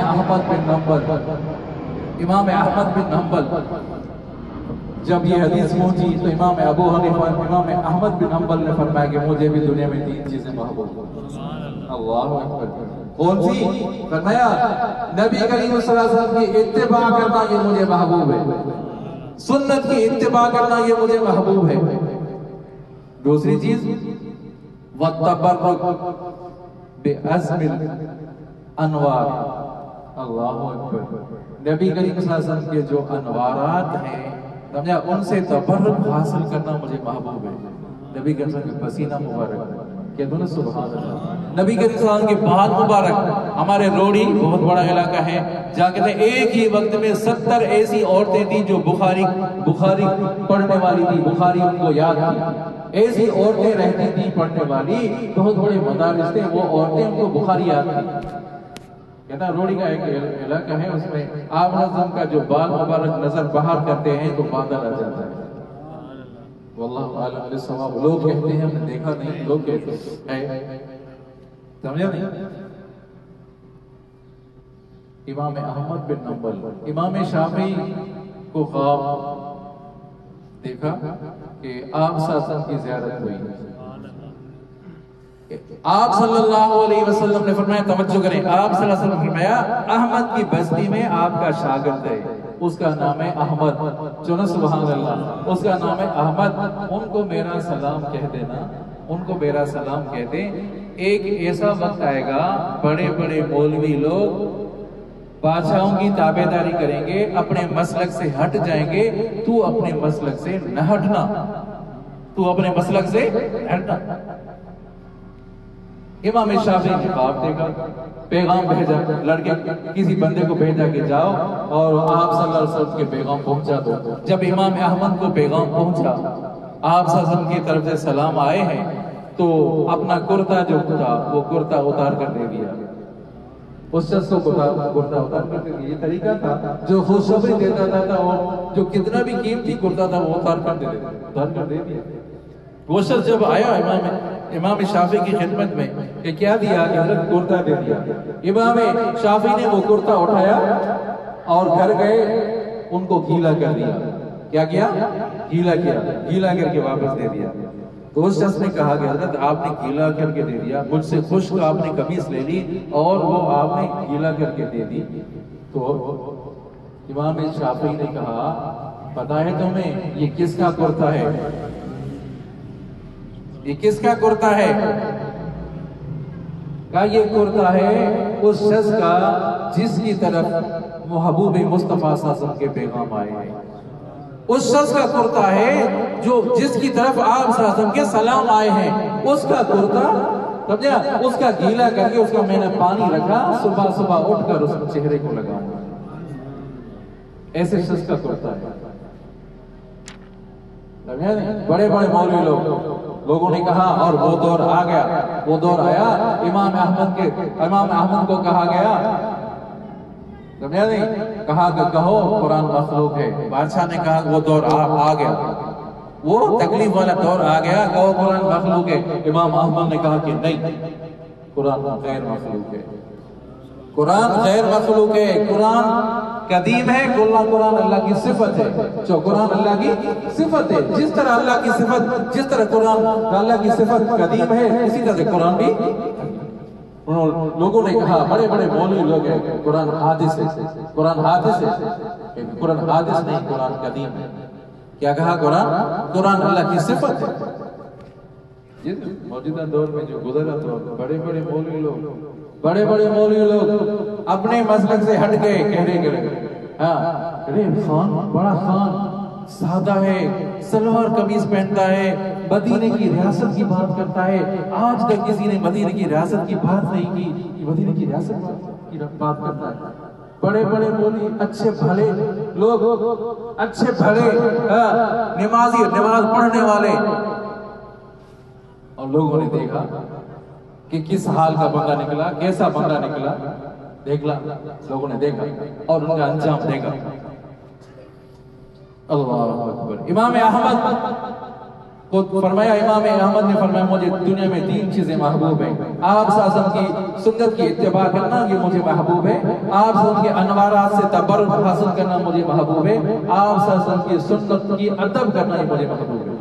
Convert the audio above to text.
अहमद बिन humble जब ये हदीस पहुंची तो इमाम अबू हनीफा इमाम अहमद बिन हम्बल ने फरमाया कि मुझे भी दुनिया में 3 चीजें महबूब। अल्लाहु अकबर। कौन सी? फरमाया नबी करीम सल्लल्लाहु अलैहि वसल्लम की इत्तिबा करना ये मुझे महबूब है, सुन्नत की इत्तिबा करना ये मुझे महबूब है। दूसरी चीज वत्तबर्रुक बिअज़्मिल अनवार। अल्लाहु अकबर। नबी करीम सल्लल्लाहु अलैहि वसल्लम के जो अनवारात हैं समझा, उनसे तबर्रुक हासिल करना मुझे महबूब है। नबी करीम सल्लल्लाहु अलैहि वसल्लम के पसीना मुबारक, क्या दोनों सुभान अल्लाह। नबी करीम सल्लल्लाहु अलैहि वसल्लम के बाल मुबारक। हमारे रोड़ी बहुत बड़ा इलाका है जहाँ कहते हैं एक ही वक्त में 70 ऐसी औरतें थी जो बुखारी पढ़ने वाली थी, बुखारी उनको याद थी। ऐसी औरतें रहती थी पढ़ने वाली, बहुत बड़े मदारिस थे, वो औरतें उनको बुखारी याद थी। कहता रोड़ी का एक इलाका है, उसमें आप हज़रत का जो बाल मुबारक नजर बाहर करते हैं तो बादल आ जाता है। वल्लाहु आलम बिस्सवाब। लोग कहते हैं, हमने देखा नहीं, लोग कहते हैं, समझे नहीं। इमाम अहमद बिन हम्बल, इमाम शाफी को ख्वाब देखा कि आप सल्लल्लाहु की ज़ियारत हुई। आप सल्लल्लाहु अलैहि वसल्लम ने फरमाया, तवज्जो करें, आप सल्लल्लाहु अलैहि वसल्लम ने फरमाया अहमद की बस्ती में आपका शागिर्द है, उसका नाम है अहमद। चलो सुभान अल्लाह, उसका नाम है अहमद। उनको मेरा सलाम कह देना, उनको मेरा सलाम कह दे। एक ऐसा वक्त आएगा बड़े बड़े मौलवी लोग बादशाहों की ताबेदारी करेंगे, अपने मसलक से हट जाएंगे। तू अपने मसलक से न हटना, तू अपने मसलक से हटना। इमाम शाफी ने ख्वाब देखा, पैगाम भेजा, लड़के किसी बंदे को भेजा कि जाओ और आप सल्लल्लाहु अलैहि वसल्लम के पैगाम पहुंचा दो। जब इमाम अहमद को पैगाम पहुंचा, आप सल्लल्लाहु अलैहि वसल्लम की तरफ से सलाम आए हैं, तो अपना कुर्ता जो था वो कुर्ता उतार कर दे दिया। उस शख्स को कुर्ता उतार कर दे दिया। ये तरीका था जो खुशखबरी देता था और जो कितना भी कीमती कुर्ता था वो उतार कर दे दिया। वो शख्स जब आया इमाम शाफी की खिदमत में कि क्या दिया, कि हज़रत कुर्ता दे दिया। इमाम शाफी ने वो कुर्ता उठाया और घर गए, उनको गीला कर दिया। क्या किया? गीला किया, गीला करके वापस दे दिया। तो उस शख्स ने कहा कि हज़रत आपने गीला करके दे दिया, मुझसे खुश्क आपने कमीज ले ली और वो आपने गीला करके दे दी। तो इमाम शाफी ने कहा, पता है तुम्हें ये किसका कुर्ता है? ये किसका कुर्ता है? का ये कुर्ता है उस शख्स का जिसकी तरफ महबूब मुस्तफा सल्लल्लाहु के पैगाम आए हैं। उस शख्स का कुर्ता है जो जिसकी तरफ आप सल्लल्लाहु के सलाम आए हैं, उसका कुर्ता समझा, उसका गीला करके उसका मैंने पानी रखा, सुबह सुबह उठकर उसके चेहरे को लगाऊंगा। ऐसे शख्स का कुर्ता है। बड़े बड़े मौलवी लोगों ने कहा, और वो दौर आ गया, वो दौर आया, इमाम अहमद को कहा गया, समझा नहीं, कहा कि कहो कुरान मखलूक है। बादशाह ने कहा वो दौर आ गया, वो तकलीफ वाला दौर आ गया, कहो कुरान मखलूक है। इमाम अहमद ने कहा कि नहीं, कुरान गैर मखलूक है, कुरान गैर मखलूक है, कुरान कदीम है, कुरान अल्लाह की सिफत है। जो कुरान अल्लाह की सिफत है, जिस तरह अल्लाह की सिफत, जिस तरह कुरान अल्लाह की सिफत कदीम है, इसी तरह से कुरान भी। लोगों ने कहा, बड़े बड़े मौलवी लोग हैं, कुरान हादिस है, कुरान हादिस है। कुरान हादिस नहीं, कुरान कदीम है। क्या कहा? कुरान अल्लाह की सिफत है। मौजूदा दौर में जो गुजरा तो बड़े बड़े मौलवी लोग अपने मसलक से हट गए, कहने लगे, हाँ अरे खान बड़ा खान सादा है, सलवार कमीज पहनता है, मदीने की रियासत की बात करता है। आज तक किसी ने मदीने की रियासत की बात नहीं की, मदीने की रियासत की बात करता है। बड़े बड़े मौलवी, अच्छे भले लोग, अच्छे भले नमाजी, नमाज पढ़ने वाले, और लोगों ने देखा कि किस हाल का बंदा निकला, कैसा बंदा निकला, देखला लोगों ने देखा और उनका अंजाम देखा। अल्लाह अकबर। इमाम अहमद खुद फरमाया, इमाम अहमद ने फरमाया, मुझे दुनिया में 3 चीजें महबूब हैं। आप सल्लल्लाहु अलैहि वसल्लम की सुन्नत की इत्तिबा करना ये मुझे महबूब है। आप सल्लल्लाहु अलैहि वसल्लम के अनवारात से तबर्रुक हासिल करना मुझे महबूब है। आप सल्लल्लाहु अलैहि वसल्लम की सुन्नत की अदब करना ये मुझे महबूब है।